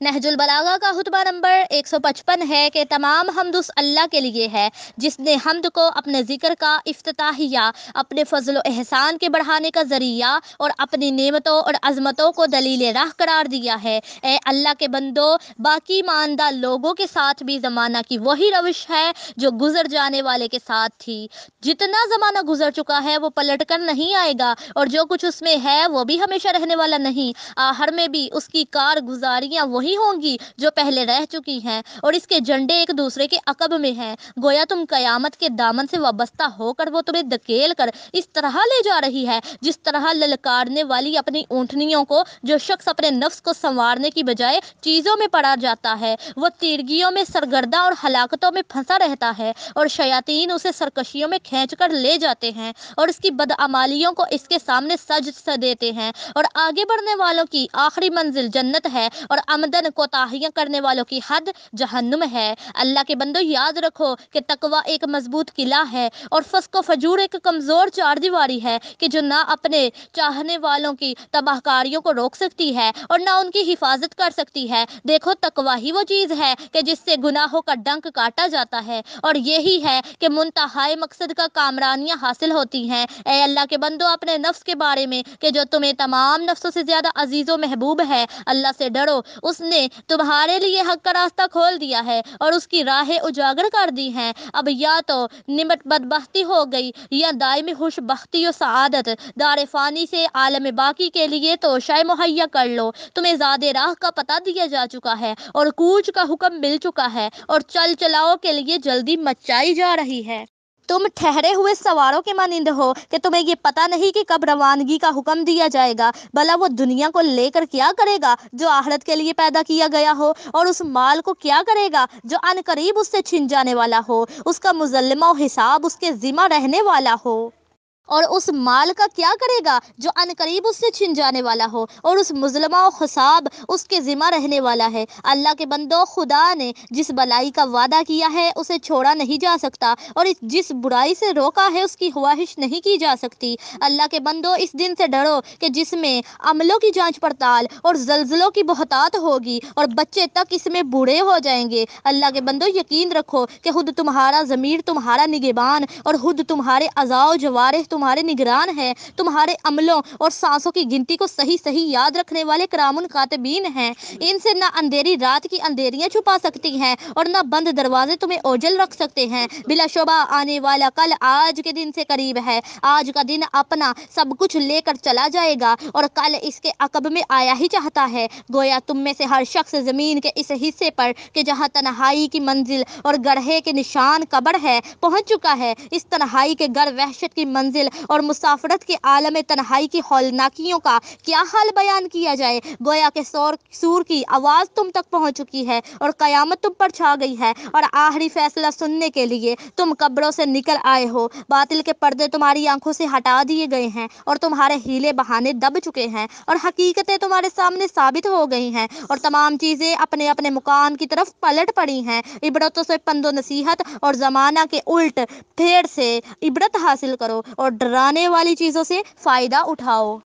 نہج البلاغہ کا خطبہ نمبر 155 ہے کہ تمام حمد اس اللہ کے لیے ہے جس نے حمد کو اپنے ذکر کا افتتاحیہ، اپنے فضل و احسان کے بڑھانے کا ذریعہ اور اپنی نعمتوں اور عظمتوں کو دلیل راہ قرار دیا ہے۔ اے اللہ کے بندو، باقی ماندہ لوگوں کے ساتھ بھی زمانہ کی وہی روش ہے جو گزر جانے والے کے ساتھ تھی۔ جتنا زمانہ گزر چکا ہے وہ پلٹ کر نہیں آئے گا، اور جو کچھ اس میں ہے وہ بھی ہمیشہ رہنے والا نہیں۔ آخر میں بھی اس کی کارگزاریاں وہی ہوں گی جو پہلے رہ چکی ہیں، اور اس کے جھنڈے ایک دوسرے کے عقب میں ہیں۔ گویا تم قیامت کے دامن سے وابستہ ہو کر وہ تمہیں دھکیل کر اس طرح لے جا رہی ہے جس طرح للکارنے والی اپنی اونٹنیوں کو جو شخص اپنے نفس کو سنوارنے کی بجائے چیزوں میں پڑا جاتا ہے، وہ تیرگیوں میں سرگردہ اور ہلاکتوں میں پھنسا رہتا ہے، اور شیاطین اسے سرکشیوں میں کھینچ کر لے جاتے ہیں اور اس کی بدعمالیوں کو اس کے سامنے سج دیتے ہیں، اور آگے بڑھنے والوں کی آخری منزل جنت ہے اور آمدن کوتاہیاں کرنے والوں کی حد جہنم ہے۔ اللہ کے بندو، یاد رکھو کہ تقویٰ ایک مضبوط قلعہ ہے اور فسق و فجور ایک کمزور چار دیواری ہے کہ جو نہ اپنے چاہنے والوں کی تباہ کاریوں کو روک سکتی ہے اور نہ ان کی حفاظت کر سکتی ہے۔ دیکھو، تقویٰ ہی وہ چیز ہے کہ جس سے گناہوں کا ڈنک کاٹا جاتا ہے، اور یہی ہے کہ منتہائی مقصد کا کامرانیاں حاصل ہوتی ہیں۔ اے اللہ کے بندو، اپنے نفس کے بارے میں کہ جو تمہیں تمام نفسوں سے زیادہ عزیز و محبوب ہے، اللہ سے ڈرو۔ اس نے تمہارے لیے حق کا راستہ کھول دیا ہے اور اس کی راہیں اجاگر کر دی ہیں۔ اب یا تو نمٹ بدبختی ہو گئی یا دائمی خوش بختی و سعادت۔ دار فانی سے عالم باقی کے لیے توشہ مہیا کر لو۔ تمہیں زاد راہ کا پتہ دیا جا چکا ہے اور کوچ کا حکم مل چکا ہے، اور چل چلاؤ کے لیے جلدی مچائی جا رہی ہے۔ تم ٹھہرے ہوئے سواروں کے مانند ہو کہ تمہیں یہ پتہ نہیں کہ کب روانگی کا حکم دیا جائے گا۔ بھلا وہ دنیا کو لے کر کیا کرے گا جو آخرت کے لیے پیدا کیا گیا ہو، اور اس مال کو کیا کرے گا جو عن قریب اس سے چھن جانے والا ہو، اس کا مظلمہ و حساب اس کے ذمہ رہنے والا ہو۔ اور اس مال کا کیا کرے گا جو عن قریب اس سے چھن جانے والا ہو، اور اس مظلمہ و حساب اس کے ذمہ رہنے والا ہے۔ اللہ کے بندو، خدا نے جس بلائی کا وعدہ کیا ہے اسے چھوڑا نہیں جا سکتا، اور جس برائی سے روکا ہے اس کی خواہش نہیں کی جا سکتی۔ اللہ کے بندو، اس دن سے ڈرو کہ جس میں عملوں کی جانچ پڑتال اور زلزلوں کی بہتات ہوگی اور بچے تک اس میں بوڑھے ہو جائیں گے۔ اللہ کے بندو، یقین رکھو کہ خود تمہارا ضمیر تمہارا نگہبان اور خود تمہارے اعضاء و جوارح تمہارے نگران ہے۔ تمہارے عملوں اور سانسوں کی گنتی کو صحیح صحیح یاد رکھنے والے کرام کاتبین ہیں۔ ان سے نہ اندھیری رات کی اندھیریاں چھپا سکتی ہیں اور نہ بند دروازے تمہیں اوجھل رکھ سکتے ہیں۔ بلا شبہ آنے والا کل آج کے دن سے قریب ہے۔ آج کا دن اپنا سب کچھ لے کر چلا جائے گا اور کل اس کے عقب میں آیا ہی چاہتا ہے۔ گویا تم میں سے ہر شخص زمین کے اس حصے پر کہ جہاں تنہائی کی منزل اور گڑھے کے نشان قبر ہے پہنچ چکا ہے۔ اس تنہائی کے گڑھ وحشت کی منزل اور مسافرت کے عالم تنہائی کی ہولناکیوں کا کیا حال بیان کیا جائے۔ گویا کہ سور کی آواز تم تک پہنچ چکی ہے اور قیامت تم پر چھا گئی ہے، اور آخری فیصلہ سننے کے لیے تم قبروں سے نکل آئے ہو۔ باطل کے پردے تمہاری آنکھوں سے ہٹا دیے گئے ہیں اور تمہارے ہیلے بہانے دب چکے ہیں، اور حقیقتیں تمہارے سامنے ثابت ہو گئی ہیں، اور تمام چیزیں اپنے اپنے مقام کی طرف پلٹ پڑی ہیں۔ عبرتوں سے پند و نصیحت اور زمانہ کے الٹ پھیر سے عبرت حاصل کرو اور ڈرانے والی چیزوں سے فائدہ اٹھاؤ۔